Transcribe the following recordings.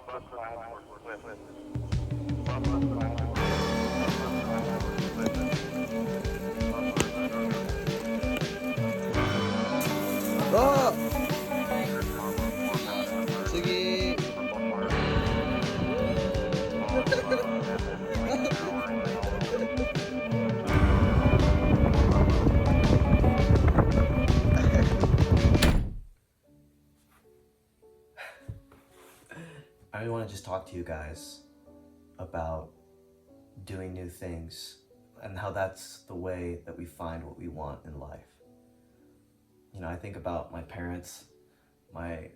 Oh! Sige! I really want to just talk to you guys about doing new things and how that's the way that we find what we want in life. You know, I think about my parents, my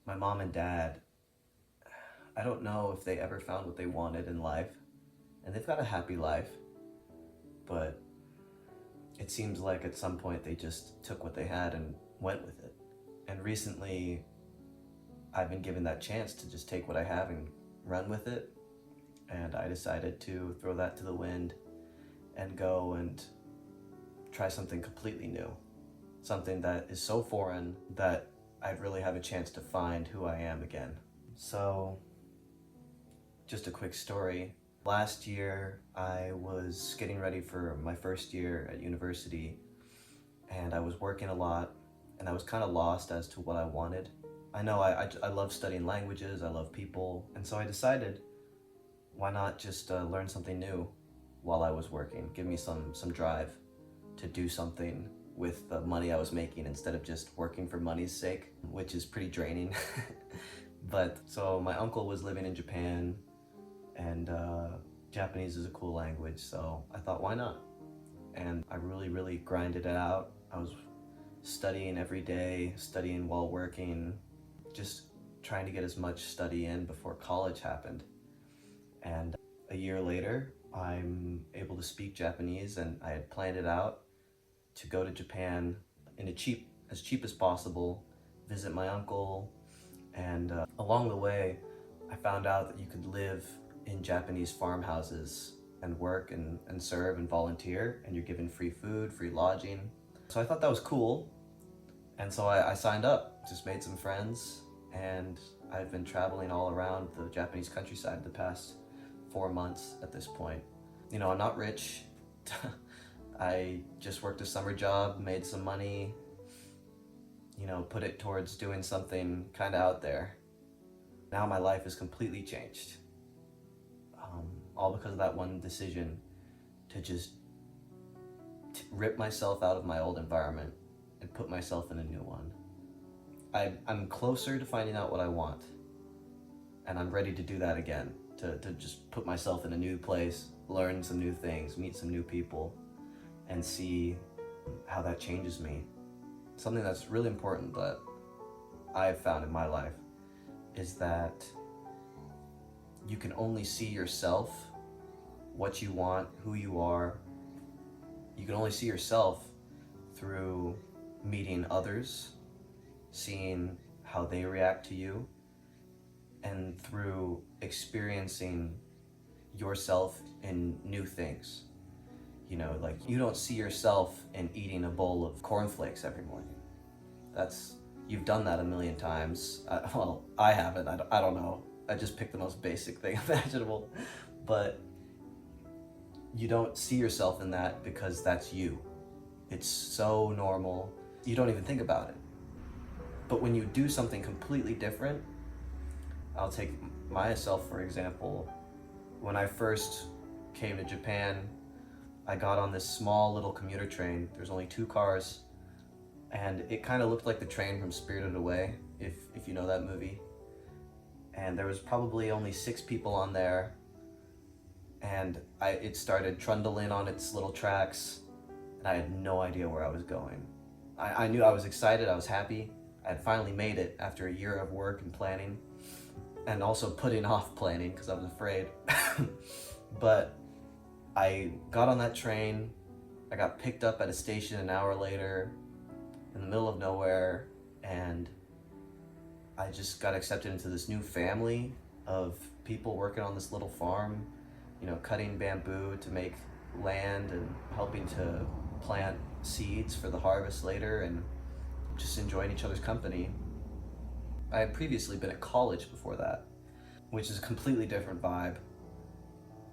mom and dad. I don't know if they ever found what they wanted in life, and they've got a happy life, but it seems like at some point they just took what they had and went with it. And recently, I've been given that chance to just take what I have and run with it, and I decided to throw that to the wind and go and try something completely new. Something that is so foreign that I'd really have a chance to find who I am again. So, just a quick story. Last year, I was getting ready for my first year at university, and I was working a lot, and I was kind of lost as to what I wanted. I know I love studying languages, I love people, and so I decided, why not just learn something new while I was working? Give me some drive to do something with the money I was making instead of just working for money's sake, which is pretty draining. But so my uncle was living in Japan, and Japanese is a cool language, so I thought, why not? And I really grinded it out. I was studying every day, studying while working, just trying to get as much study in before college happened. And a year later, I'm able to speak Japanese, and I had planned it out to go to Japan in as cheap as possible, visit my uncle, and along the way, I found out that you could live in Japanese farmhouses and work and serve and volunteer, and you're given free food, free lodging. So I thought that was cool, and so I signed up, just made some friends, and I've been traveling all around the Japanese countryside the past 4 months at this point. You know, I'm not rich. I just worked a summer job, made some money, you know, put it towards doing something kind of out there. Now my life is completely changed. All because of that one decision to just rip myself out of my old environment and put myself in a new one. I'm closer to finding out what I want, and I'm ready to do that again, to just put myself in a new place, learn some new things, meet some new people, and see how that changes me. Something that's really important that I've found in my life is that you can only see yourself, what you want, who you are. You can only see yourself through meeting others, seeing how they react to you, and through experiencing yourself in new things. You know, like, you don't see yourself in eating a bowl of cornflakes every morning. You've done that a million times. Well, I haven't, I don't know. I just picked the most basic thing imaginable. But you don't see yourself in that because that's you. It's so normal, you don't even think about it. But when you do something completely different, I'll take myself for example. When I first came to Japan, I got on this small little commuter train. There's only 2 cars, and it kind of looked like the train from Spirited Away, if you know that movie. And there was probably only 6 people on there, and it started trundling on its little tracks, and I had no idea where I was going. I knew I was excited, I was happy. I had finally made it after a year of work and planning, and also putting off planning because I was afraid. But I got on that train, I got picked up at a station an hour later in the middle of nowhere, and I just got accepted into this new family of people working on this little farm, you know, cutting bamboo to make land and helping to plant seeds for the harvest later, and just enjoying each other's company. I had previously been at college before that, which is a completely different vibe.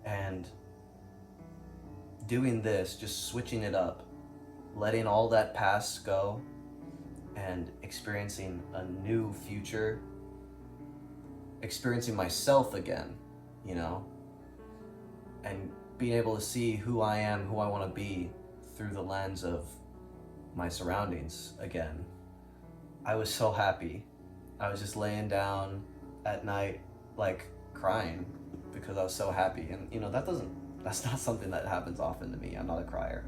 And doing this, just switching it up, letting all that past go and experiencing a new future, experiencing myself again, you know, and being able to see who I am, who I want to be through the lens of my surroundings again. I was so happy. I was just laying down at night, like crying because I was so happy. And you know, that's not something that happens often to me. I'm not a crier.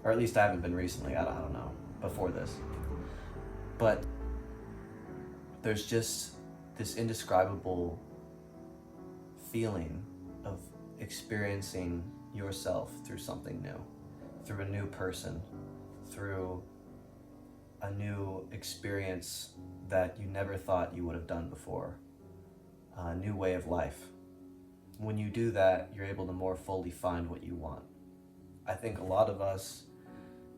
Or at least I haven't been recently. I don't know, before this. But there's just this indescribable feeling of experiencing yourself through something new, through a new person, through a new experience that you never thought you would have done before, a new way of life. When you do that, you're able to more fully find what you want. I think a lot of us,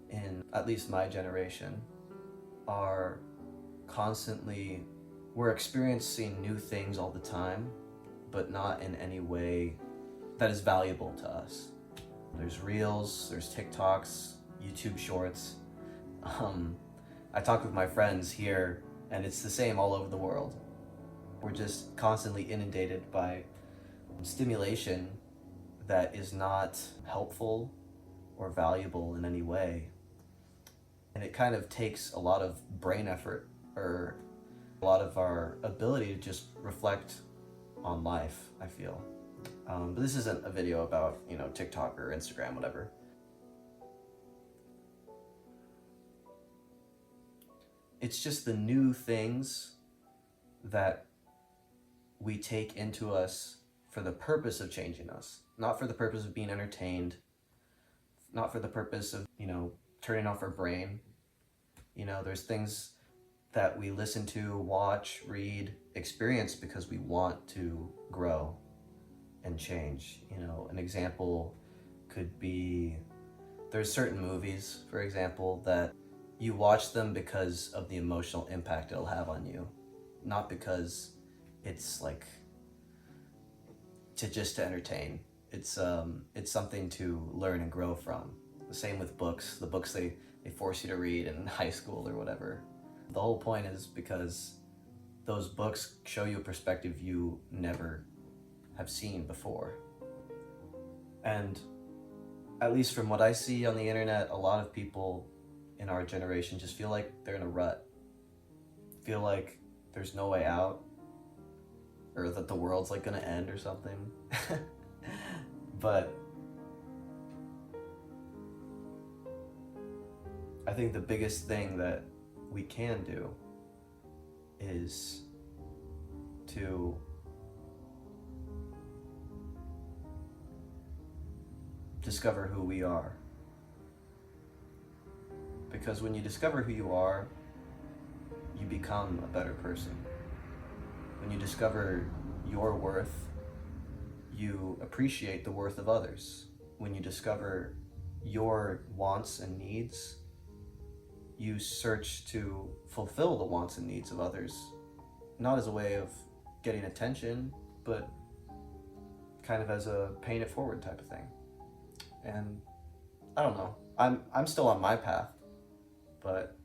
in at least my generation, are constantly, we're experiencing new things all the time, but not in any way that is valuable to us. There's Reels, there's TikToks, YouTube Shorts. I talk with my friends here, and it's the same all over the world. We're just constantly inundated by stimulation that is not helpful or valuable in any way. And it kind of takes a lot of brain effort, or a lot of our ability to just reflect on life, I feel. But this isn't a video about, you know, TikTok or Instagram, whatever. It's just the new things that we take into us for the purpose of changing us, not for the purpose of being entertained, not for the purpose of, you know, turning off our brain. You know, there's things that we listen to, watch, read, experience because we want to grow and change. You know, an example could be, there's certain movies, for example, that you watch them because of the emotional impact it'll have on you, not because it's like to entertain. It's something to learn and grow from. The same with books. The books they force you to read in high school or whatever. The whole point is because those books show you a perspective you never have seen before. And at least from what I see on the internet, a lot of people in our generation just feel like they're in a rut, feel like there's no way out, or that the world's like gonna end or something. But I think the biggest thing that we can do is to discover who we are. Because when you discover who you are, you become a better person. When you discover your worth, you appreciate the worth of others. When you discover your wants and needs, you search to fulfill the wants and needs of others, not as a way of getting attention, but kind of as a paying it forward type of thing. And I don't know, I'm still on my path, but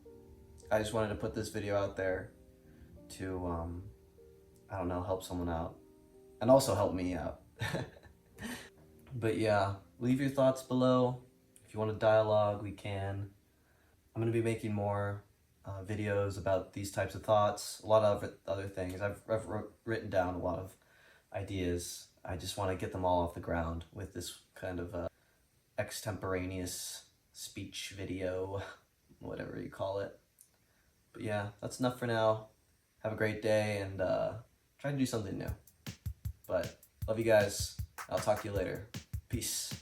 I just wanted to put this video out there to, I don't know, help someone out, and also help me out. But yeah, leave your thoughts below. If you want to dialogue, we can. I'm going to be making more videos about these types of thoughts, a lot of other things. I've written down a lot of ideas. I just want to get them all off the ground with this kind of extemporaneous speech video, whatever you call it. But yeah, that's enough for now. Have a great day, and try to do something new. But love you guys. I'll talk to you later. Peace.